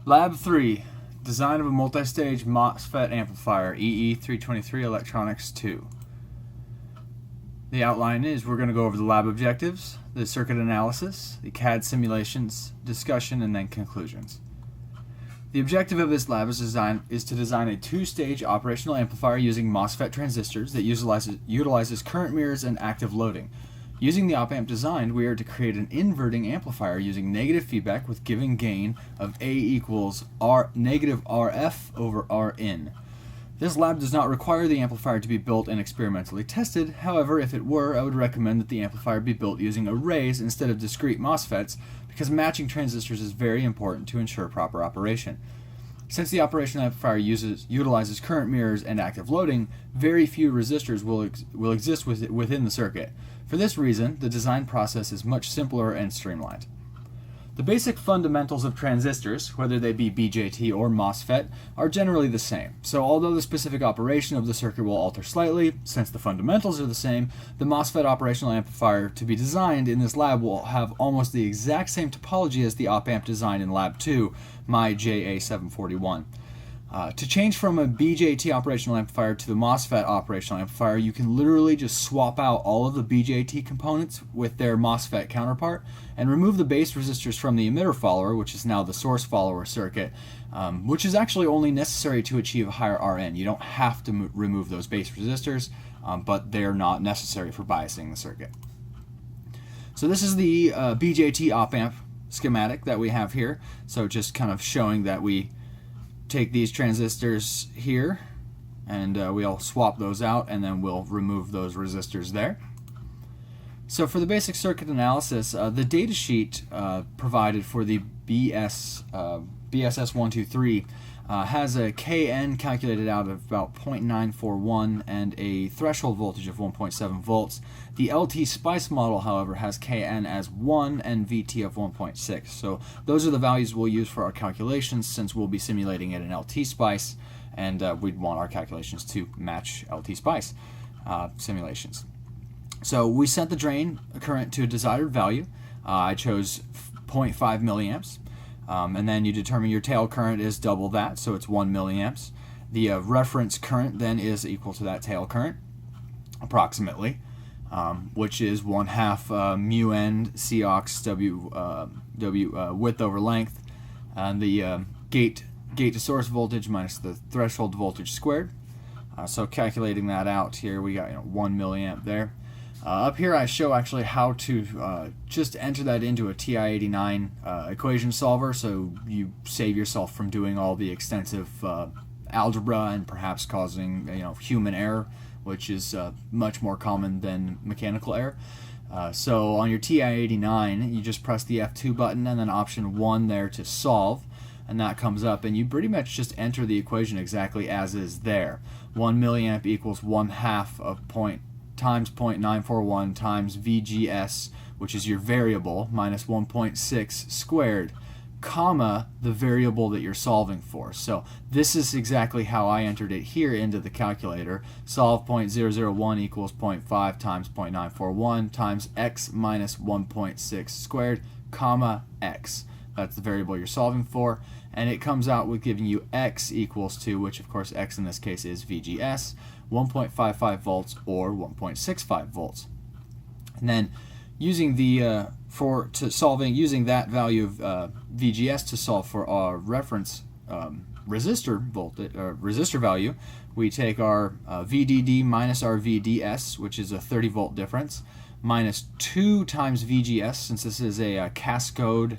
Lab 3, Design of a Multi-Stage MOSFET Amplifier, EE323 Electronics 2. The outline is we're going to go over the lab objectives, the circuit analysis, the CAD simulations, discussion, and then conclusions. The objective of this lab is to design a two-stage operational amplifier using MOSFET transistors that utilizes current mirrors and active loading. Using the op-amp designed, we are to create an inverting amplifier using negative feedback with given gain of A equals negative RF over Rin. This lab does not require the amplifier to be built and experimentally tested. However, if it were, I would recommend that the amplifier be built using arrays instead of discrete MOSFETs because matching transistors is very important to ensure proper operation. Since the operational amplifier utilizes current mirrors and active loading, very few resistors will exist within the circuit. For this reason, the design process is much simpler and streamlined. The basic fundamentals of transistors, whether they be BJT or MOSFET, are generally the same. So although the specific operation of the circuit will alter slightly, since the fundamentals are the same, the MOSFET operational amplifier to be designed in this lab will have almost the exact same topology as the op-amp designed in Lab 2, my JA741. To change from a BJT operational amplifier to the MOSFET operational amplifier, you can literally just swap out all of the BJT components with their MOSFET counterpart and remove the base resistors from the emitter follower, which is now the source follower circuit, which is actually only necessary to achieve a higher Rn. You don't have to remove those base resistors, but they're not necessary for biasing the circuit. So this is the BJT op-amp schematic that we have here. So just kind of showing that we take these transistors here and we'll swap those out and then we'll remove those resistors there. So for the basic circuit analysis, the data sheet provided for the BSS123 has a Kn calculated out of about 0.941 and a threshold voltage of 1.7 volts. The LT Spice model, however, has Kn as 1 and Vt of 1.6. So those are the values we'll use for our calculations since we'll be simulating it in LT Spice, and we'd want our calculations to match LT Spice simulations. So we set the drain current to a desired value. I chose 0.5 milliamps. And then you determine your tail current is double that, so it's 1 milliamps. The reference current then is equal to that tail current, approximately, which is 1/2 mu n Cox W width over length, and the gate to source voltage minus the threshold voltage squared. So calculating that out here, we got 1 milliamp there. Up here I show actually how to just enter that into a TI-89 equation solver, so you save yourself from doing all the extensive algebra and perhaps causing human error, which is much more common than mechanical error. So on your TI-89 you just press the F2 button and then option 1 there to solve, and that comes up and you pretty much just enter the equation exactly as is there. 1 milliamp equals 1/2 of times 0.941 times VGS, which is your variable, minus 1.6 squared, comma, the variable that you're solving for. So this is exactly how I entered it here into the calculator. Solve 0.001 equals 0.5 times 0.941 times x minus 1.6 squared, comma, x. That's the variable you're solving for, and it comes out with giving you x equals to, which of course x in this case is VGS, 1.55 volts or 1.65 volts. And then using the using that value of VGS to solve for our reference resistor value, we take our VDD minus our VDS, which is a 30 volt difference, minus 2 times VGS, since this is a cascode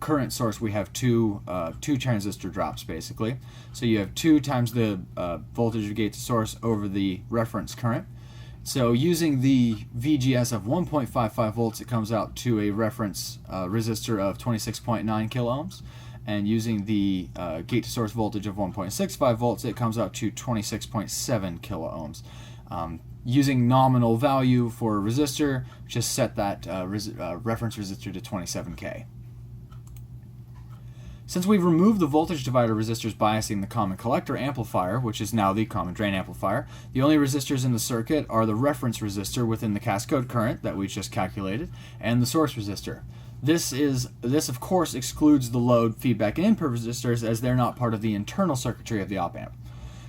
current source. We have two transistor drops basically. So you have 2 times the voltage of gate to source over the reference current. So using the VGS of 1.55 volts, it comes out to a reference resistor of 26.9 kilo ohms. And using the gate to source voltage of 1.65 volts, it comes out to 26.7 kilo ohms. Using nominal value for a resistor, just set that reference resistor to 27K. Since we've removed the voltage divider resistors biasing the common collector amplifier, which is now the common drain amplifier, the only resistors in the circuit are the reference resistor within the cascode current that we just calculated and the source resistor. This of course excludes the load, feedback, and input resistors, as they're not part of the internal circuitry of the op amp.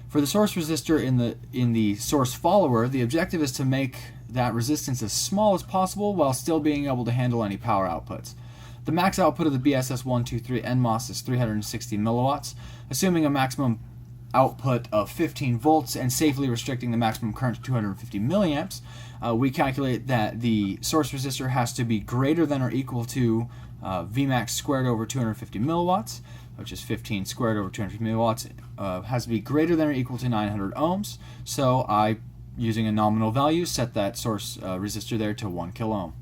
For the source resistor in the source follower, the objective is to make that resistance as small as possible while still being able to handle any power outputs. The max output of the BSS123 NMOS is 360 milliwatts, assuming a maximum output of 15 volts and safely restricting the maximum current to 250 milliamps. We calculate that the source resistor has to be greater than or equal to Vmax squared over 250 milliwatts, which is 15 squared over 250 milliwatts, has to be greater than or equal to 900 ohms. So I, using a nominal value, set that source resistor there to 1 kilo ohm.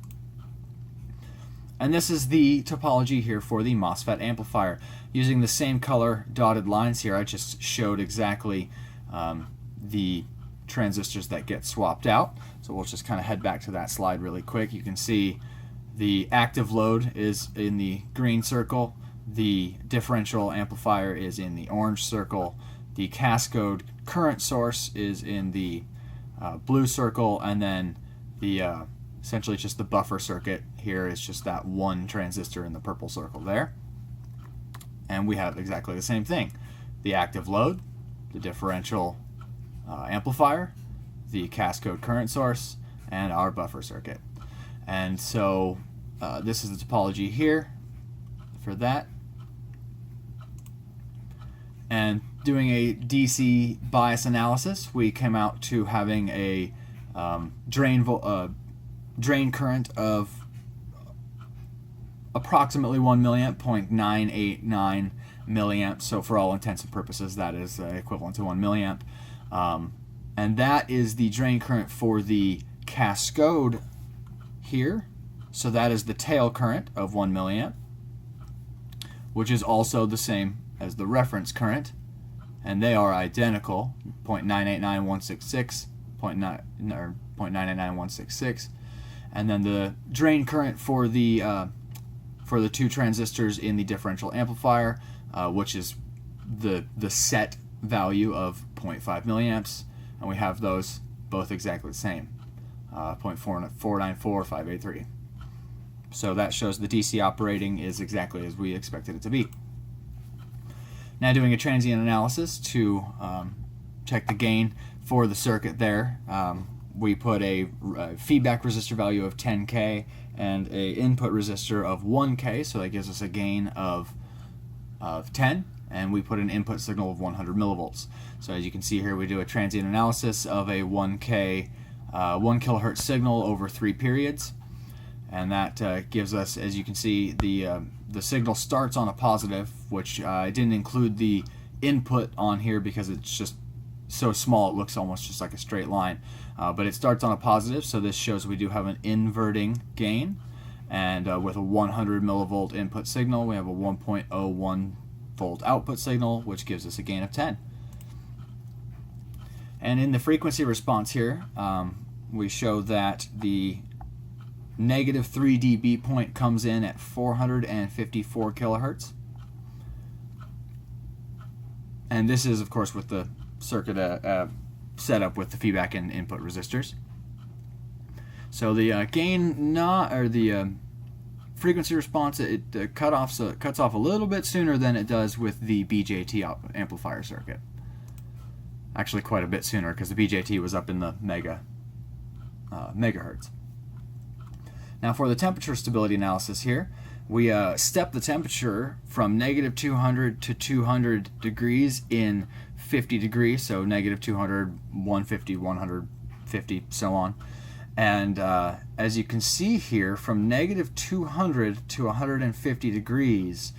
And this is the topology here for the MOSFET amplifier. Using the same color dotted lines here, I just showed exactly the transistors that get swapped out. So we'll just kind of head back to that slide really quick. You can see the active load is in the green circle, the differential amplifier is in the orange circle, the cascode current source is in the blue circle, and then the essentially just the buffer circuit here is just that one transistor in the purple circle there. And we have exactly the same thing. The active load, the differential amplifier, the cascode current source, and our buffer circuit. And so this is the topology here for that. And doing a DC bias analysis, we came out to having a drain current of approximately 1 milliamp, 0.989 milliamps. So for all intents and purposes, that is equivalent to 1 milliamp. And that is the drain current for the cascode here. So that is the tail current of 1 milliamp, which is also the same as the reference current. And they are identical, 0.989166, 0.989166. And then the drain current for the two transistors in the differential amplifier, which is the set value of 0.5 milliamps, and we have those both exactly the same, 0.494583. So that shows the DC operating is exactly as we expected it to be. Now doing a transient analysis to check the gain for the circuit there. We put a feedback resistor value of 10K and a input resistor of 1K, so that gives us a gain of 10, and we put an input signal of 100 millivolts. So as you can see here, we do a transient analysis of a 1 kilohertz signal over 3 periods, and that gives us, as you can see, the signal starts on a positive, which I didn't include the input on here because it's just so small it looks almost just like a straight line, but it starts on a positive, so this shows we do have an inverting gain, and with a 100 millivolt input signal we have a 1.01 volt output signal, which gives us a gain of 10. And in the frequency response here, we show that the negative 3 dB point comes in at 454 kilohertz, and this is of course with the circuit set up with the feedback and input resistors. So the the frequency response, it cuts off a little bit sooner than it does with the BJT amplifier circuit. Actually, quite a bit sooner, because the BJT was up in the megahertz. Now for the temperature stability analysis here, we step the temperature from negative 200 to 200 degrees in 50 degrees, so negative 200, 150, 150, so on. And as you can see here, from negative 200 to 150 degrees,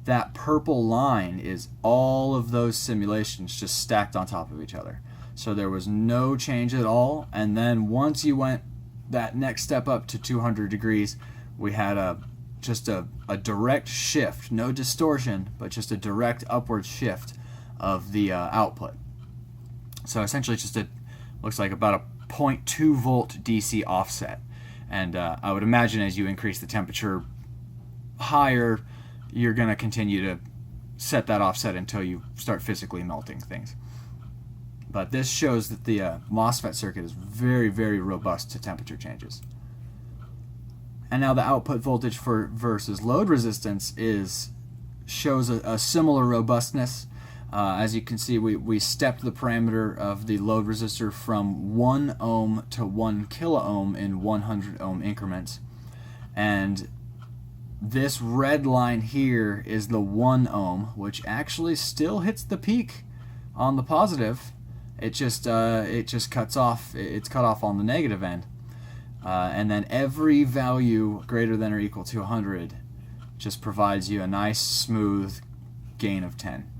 that purple line is all of those simulations just stacked on top of each other. So there was no change at all, and then once you went that next step up to 200 degrees, we had just a direct shift, no distortion, but just a direct upward shift of the output. So essentially just looks like about a 0.2 volt DC offset. And I would imagine as you increase the temperature higher, you're going to continue to set that offset until you start physically melting things. But this shows that the MOSFET circuit is very, very robust to temperature changes. And now the output voltage for versus load resistance shows a similar robustness. As you can see, we stepped the parameter of the load resistor from 1 ohm to 1 kilo ohm in 100 ohm increments. And this red line here is the 1 ohm, which actually still hits the peak on the positive. It just cuts off. It's cut off on the negative end. And then every value greater than or equal to 100 just provides you a nice smooth gain of 10.